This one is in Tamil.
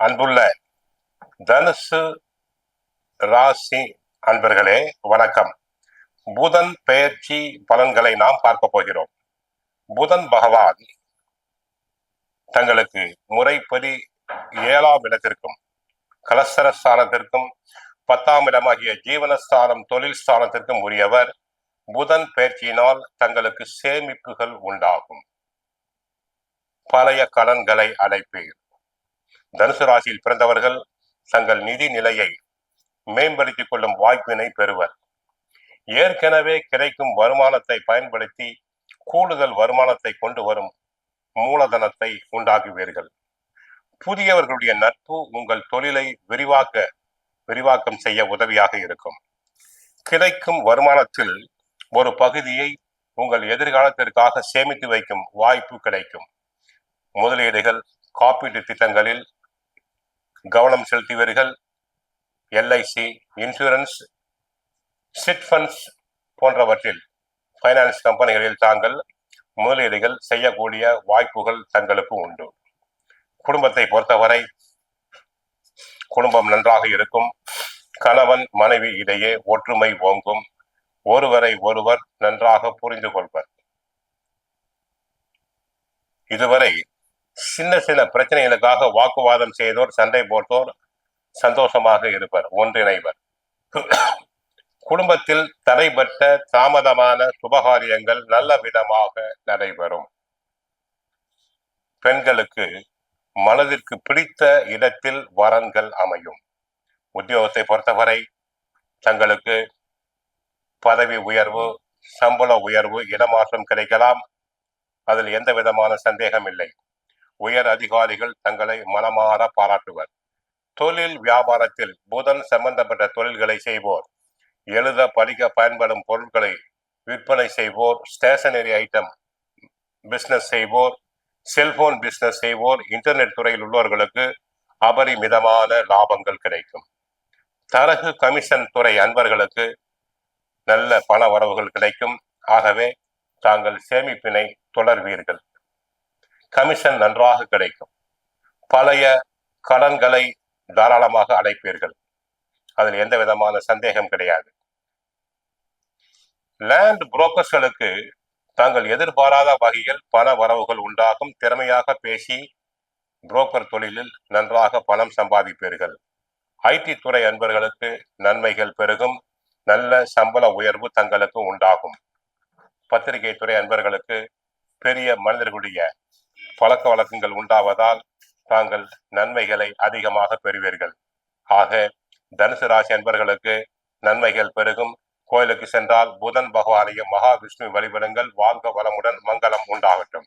அன்புள்ள தனுசு ராசி அன்பர்களே, வணக்கம். புதன் பெயர்ச்சி பலன்களை நாம் பார்க்க போகிறோம். புதன் பகவான் தங்களுக்கு முறைப்படி 7ஆம் இடத்திற்கும் கலசரஸ்தானத்திற்கும் 10ஆம் இடமாகிய ஜீவனஸ்தானம் தொழில் ஸ்தானத்திற்கும் உரியவர். புதன் பெயர்ச்சியினால் தங்களுக்கு சேமிப்புகள் உண்டாகும். பழைய கடன்களை அடைப்பீர். தனுசு ராசியில் பிறந்தவர்கள் தங்கள் நிதி நிலையை மேம்படுத்திக் கொள்ளும் வாய்ப்பினை பெறுவர். ஏற்கனவே கிடைக்கும் வருமானத்தை பயன்படுத்தி கூடுதல் வருமானத்தை கொண்டு வரும் மூலதனத்தை உண்டாக்குவீர்கள். புதியவர்களுடைய நட்பு உங்கள் தொழிலை விரிவாக்கம் செய்ய உதவியாக இருக்கும். கிடைக்கும் வருமானத்தில் ஒரு பகுதியை உங்கள் எதிர்காலத்திற்காக சேமித்து வைக்கும் வாய்ப்பு கிடைக்கும். முதலீடுகள், காப்பீட்டு திட்டங்களில் கவனம் செலுத்துவீர்கள். எல்ஐசி, இன்சூரன்ஸ், சிட் ஃபண்ட்ஸ் போன்றவற்றில் ஃபைனான்ஸ் கம்பெனிகளில் தாங்கள் முதலீடுகள் செய்யக்கூடிய வாய்ப்புகள் தங்களுக்கு உண்டு. குடும்பத்தை பொறுத்தவரை குடும்பம் நன்றாக இருக்கும். கணவன் மனைவி இடையே ஒற்றுமை ஓங்கும். ஒருவரை ஒருவர் நன்றாக புரிந்து கொள்வர். இதுவரை சின்ன சின்ன பிரச்சனைகளுக்காக வாக்குவாதம் செய்தோர், சண்டை போட்டோர் சந்தோஷமாக இருப்பர், ஒன்றிணைவர். குடும்பத்தில் தடைபட்ட தாமதமான சுபகாரியங்கள் நல்ல விதமாக நடைபெறும். பெண்களுக்கு மனதிற்கு பிடித்த இடத்தில் வரன்கள் அமையும். உத்தியோகத்தை பொறுத்தவரை தங்களுக்கு பதவி உயர்வு, சம்பள உயர்வு, இடமாற்றம் கிடைக்கலாம். அதில் எந்த விதமான சந்தேகம் இல்லை. உயர் அதிகாரிகள் தங்களை மனமாற பாராட்டுவர். தொழில் வியாபாரத்தில் புதன் சம்பந்தப்பட்ட தொழில்களை செய்வோர், எழுத படிக்க பயன்படும் பொருட்களை விற்பனை செய்வோர், ஸ்டேஷனரி ஐட்டம் பிசினஸ் செய்வோர், செல்போன் பிசினஸ் செய்வோர், இன்டர்நெட் துறையில் உள்ளவர்களுக்கு அபரிமிதமான லாபங்கள் கிடைக்கும். தரகு கமிஷன் துறை அன்பர்களுக்கு நல்ல பண வரவுகள் கிடைக்கும். ஆகவே தாங்கள் சேமிப்பினை தொடர்வீர்கள். கமிஷன் நன்றாக கிடைக்கும். பழைய கடன்களை தாராளமாக அடைப்பீர்கள். அதில் எந்த விதமான சந்தேகம் கிடையாது. லேண்ட் புரோக்கர்ஸ்களுக்கு தாங்கள் எதிர்பாராத வகையில் பண வரவுகள் உண்டாகும். திறமையாக பேசி புரோக்கர் தொழிலில் நன்றாக பணம் சம்பாதிப்பீர்கள். ஐடி துறை அன்பர்களுக்கு நன்மைகள் பெருகும். நல்ல சம்பள உயர்வு தங்களுக்கு உண்டாகும். பத்திரிகை துறை அன்பர்களுக்கு பெரிய மனிதர்களுடைய பழக்க வழக்கங்கள் உண்டாவதால் தாங்கள் நன்மைகளை அதிகமாக பெறுவீர்கள். ஆக தனுசு ராசி அன்பர்களுக்கு நன்மைகள் பெருகும். கோயிலுக்கு சென்றால் புதன் பகவானையும் மகாவிஷ்ணு வழிபடுங்கள். வாழ்க வளமுடன், மங்களம் உண்டாகட்டும்.